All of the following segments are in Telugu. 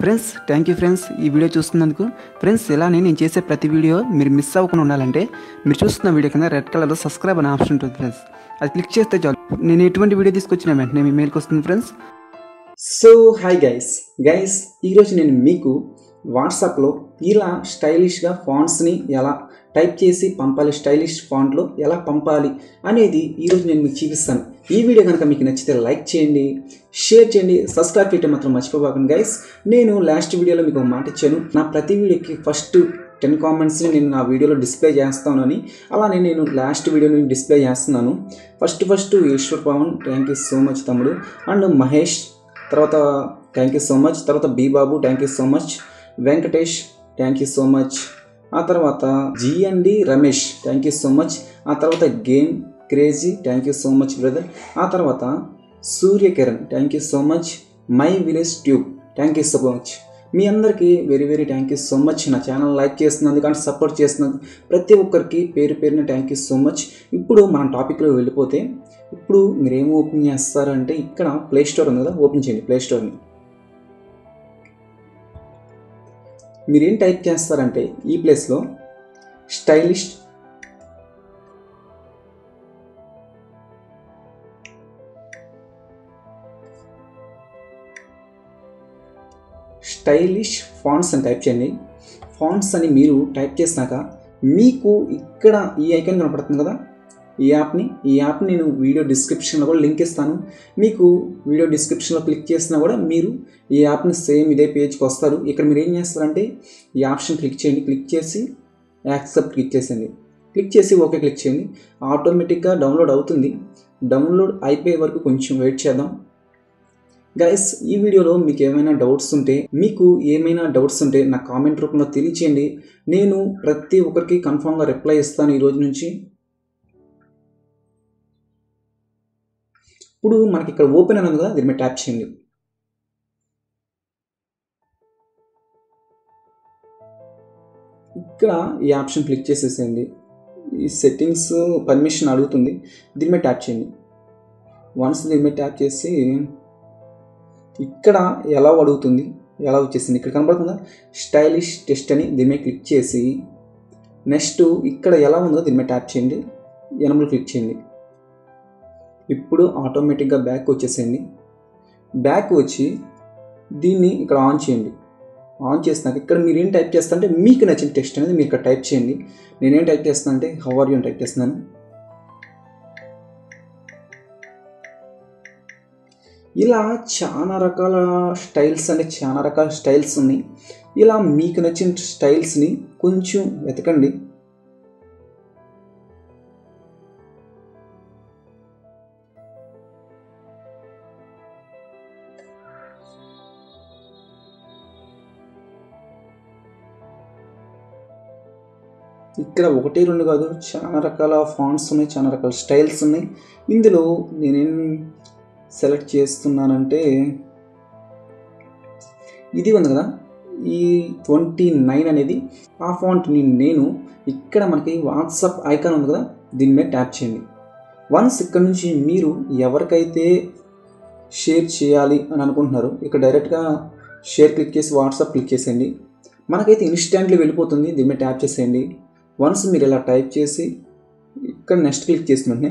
ఫ్రెండ్స్ థ్యాంక్ యూ ఫ్రెండ్స్ ఈ వీడియో చూస్తున్నందుకు. ఫ్రెండ్స్ ఇలానే నేను చేసే ప్రతి వీడియో మీరు మిస్ అవ్వకుండా ఉండాలంటే మీరు చూస్తున్న వీడియో కింద రెడ్ కలర్లో సబ్స్క్రైబ్ అనే ఆప్షన్ ఉంటుంది ఫ్రెండ్స్. అది క్లిక్ చేస్తే చాలు నేను ఎటువంటి వీడియో తీసుకొచ్చిన వెంటనే మీ మెయిల్కి వస్తుంది ఫ్రెండ్స్. సో హాయ్ గైస్ ఈరోజు నేను మీకు వాట్సాప్లో ఇలా స్టైలిష్గా ఫాంట్స్ని ఎలా టైప్ చేసి పంపాలి, స్టైలిష్ ఫాంట్లో ఎలా పంపాలి అనేది ఈరోజు నేను మీకు చూపిస్తాను. ఈ వీడియో కనుక మీకు నచ్చితే లైక్ చేయండి, షేర్ చేయండి, సబ్స్క్రైబ్ చేయడం మాత్రం మర్చిపోకండి గైస్. నేను లాస్ట్ వీడియోలో మీకు ఒక మాట ఇచ్చాను, నా ప్రతి వీడియోకి ఫస్ట్ 10 కామెంట్స్ని నేను నా వీడియోలో డిస్ప్లే చేస్తానని. అలానే నేను లాస్ట్ వీడియోని డిస్ప్లే చేస్తున్నాను. First Eshwar Pavan thank you so much తమ్ముడు, అండ్ మహేష్ తర్వాత థ్యాంక్ యూ సో మచ్, తర్వాత B Babu thank you so much, Venkatesh thank you so much, ఆ తర్వాత GMD Ramesh thank you so much, ఆ తర్వాత game crazy thank you so much brother, ఆ తర్వాత Suryakiran thank you so much, my village tube thank you so much. మీ అందరికీ very thank you so much. నా ఛానల్ లైక్ చేస్తున్నందుకు కానీ సపోర్ట్ చేస్తున్నందుకు ప్రతి ఒక్కరికి పేరున థ్యాంక్ యూ సో మచ్. ఇప్పుడు మన టాపిక్లో వెళ్ళిపోతే, ఇప్పుడు మీరు ఏం ఓపెన్ చేస్తారంటే ఇక్కడ ప్లే స్టోర్ ఉంది కదా, ఓపెన్ చేయండి ప్లే స్టోర్ని. మీరేం టైప్ చేస్తారంటే ఈ ప్లేస్లో స్టైలిష్ ఫాంట్స్ అని టైప్ చేయండి. ఫాంట్స్ అని మీరు టైప్ చేసినాక మీకు ఇక్కడ ఈ ఐకాన్ కనపడుతుంది కదా, ఈ యాప్ని నేను వీడియో డిస్క్రిప్షన్లో కూడా లింక్ ఇస్తాను. మీకు వీడియో డిస్క్రిప్షన్లో క్లిక్ చేసినా కూడా మీరు ఈ యాప్ని సేమ్ ఇదే పేజ్కి వస్తారు. ఇక్కడ మీరు ఏం చేస్తారంటే ఈ ఆప్షన్ క్లిక్ చేయండి, క్లిక్ చేసి యాక్సెప్ట్ క్లిక్ చేసేయండి, క్లిక్ చేసి ఓకే క్లిక్ చేయండి. ఆటోమేటిక్గా డౌన్లోడ్ అవుతుంది. డౌన్లోడ్ అయిపోయే వరకు కొంచెం వెయిట్ చేద్దాం గైస్. ఈ వీడియోలో మీకు ఏమైనా డౌట్స్ ఉంటే నా కామెంట్ రూపంలో తెలియచేయండి. నేను ప్రతి ఒక్కరికి కన్ఫామ్గా రిప్లై ఇస్తాను ఈ రోజు నుంచి. ఇప్పుడు మనకి ఇక్కడ ఓపెన్ అని ఉంది కదా, దీని మీద ట్యాప్ చేయండి. ఇక్కడ ఈ ఆప్షన్ క్లిక్ చేసేసేయండి. ఈ సెట్టింగ్స్ పర్మిషన్ అడుగుతుంది, దీని మీద ట్యాప్ చేయండి. వన్స్ దీని మీద ట్యాప్ చేసి ఇక్కడ ఎలా అడుగుతుంది, ఎలా వచ్చేసింది ఇక్కడ కనబడుతుందా స్టైలిష్ టెస్ట్ అని, దీని మీద క్లిక్ చేసి నెక్స్ట్ ఇక్కడ ఎలా ఉందో దీని మీద ట్యాప్ చేయండి, ఎనబుల్ క్లిక్ చేయండి. ఇప్పుడు ఆటోమేటిక్గా బ్యాక్ వచ్చేసేయండి. బ్యాక్ వచ్చి దీన్ని ఇక్కడ ఆన్ చేయండి. ఆన్ చేసినాక ఇక్కడ మీరు ఏం టైప్ చేస్తా అంటే మీకు నచ్చిన టెక్స్ట్ అనేది మీరు ఇక్కడ టైప్ చేయండి. నేనేం టైప్ చేస్తాను అంటే హౌ ఆర్ యూ అని టైప్ చేస్తున్నాను. ఇలా చాలా రకాల స్టైల్స్ ఉన్నాయి. ఇలా మీకు నచ్చిన స్టైల్స్ని కొంచెం వెతకండి. ఇక్కడ 1 2 కాదు, చాలా రకాల ఫాంట్స్ ఉన్నాయి, చాలా రకాల స్టైల్స్ ఉన్నాయి. ఇందులో నేనేం సెలెక్ట్ చేస్తున్నానంటే ఇది ఉంది కదా, ఈ 29 అనేది ఆ ఫాంట్ని నేను ఇక్కడ మనకి వాట్సాప్ ఐకాన్ ఉంది కదా, దీని మీద ట్యాప్ చేయండి. వన్స్ ఇక్కడ నుంచి మీరు ఎవరికైతే షేర్ చేయాలి అని అనుకుంటున్నారో ఇక్కడ డైరెక్ట్గా షేర్ క్లిక్ చేసి వాట్సాప్ క్లిక్ చేసేయండి. మనకైతే ఇన్స్టాంట్లీ వెళ్ళిపోతుంది. దీని మీద ట్యాప్ చేసేయండి. వన్స్ మీరు ఇలా టైప్ చేసి ఇక్కడ నెక్స్ట్ క్లిక్ చేసిన వెంటనే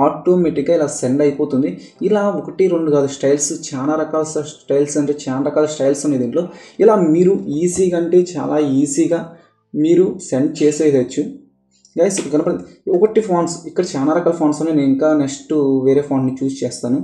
ఆటోమేటిక్గా ఇలా సెండ్ అయిపోతుంది. ఇలా 1 2 కాదు స్టైల్స్, చాలా రకాల స్టైల్స్ ఉన్నాయి దీంట్లో. ఇలా మీరు ఈజీగా అంటే చాలా ఈజీగా మీరు సెండ్ చేసేయచ్చు గైస్. ఇక్కడ కనపడింది ఒకటి ఫాంట్స్, ఇక్కడ చాలా రకాల ఫాంట్స్ ఉన్నాయి. నేను ఇంకా నెక్స్ట్ వేరే ఫాంట్ని చూస్ చేస్తాను.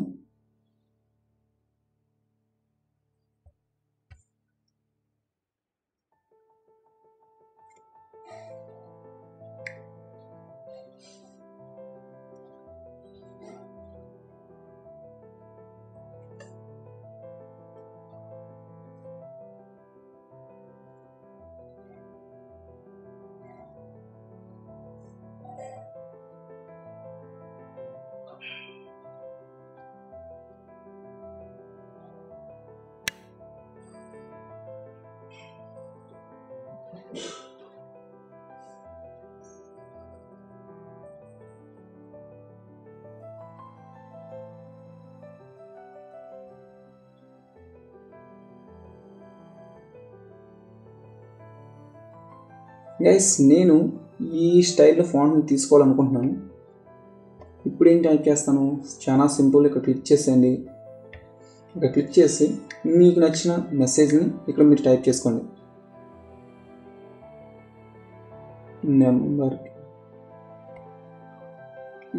గైస్ నేను ఈ స్టైల్లో ఫాంట్ని తీసుకోవాలనుకుంటున్నాను. ఇప్పుడు ఏం టైప్ చేస్తాను, చాలా సింపుల్. ఇక్కడ క్లిక్ చేసేయండి. ఇక్కడ క్లిక్ చేసి మీకు నచ్చిన మెసేజ్ని ఇక్కడ మీరు టైప్ చేసుకోండి. నెంబర్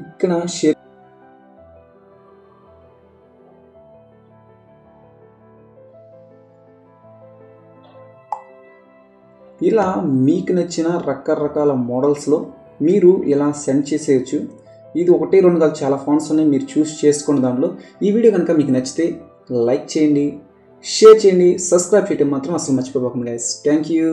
ఇక్కడ షేర్ ఇలా మీకు నచ్చిన రకరకాల మోడల్స్లో మీరు ఇలా సెండ్ చేసేయచ్చు. ఇది 1, 2 కాదు, చాలా ఫాంట్స్ ఉన్నాయి, మీరు చూస్ చేసుకోండి. దాంట్లో ఈ వీడియో కనుక మీకు నచ్చితే లైక్ చేయండి, షేర్ చేయండి, సబ్స్క్రైబ్ చేయడం మాత్రం అసలు మర్చిపోకండి గైస్. Thank you.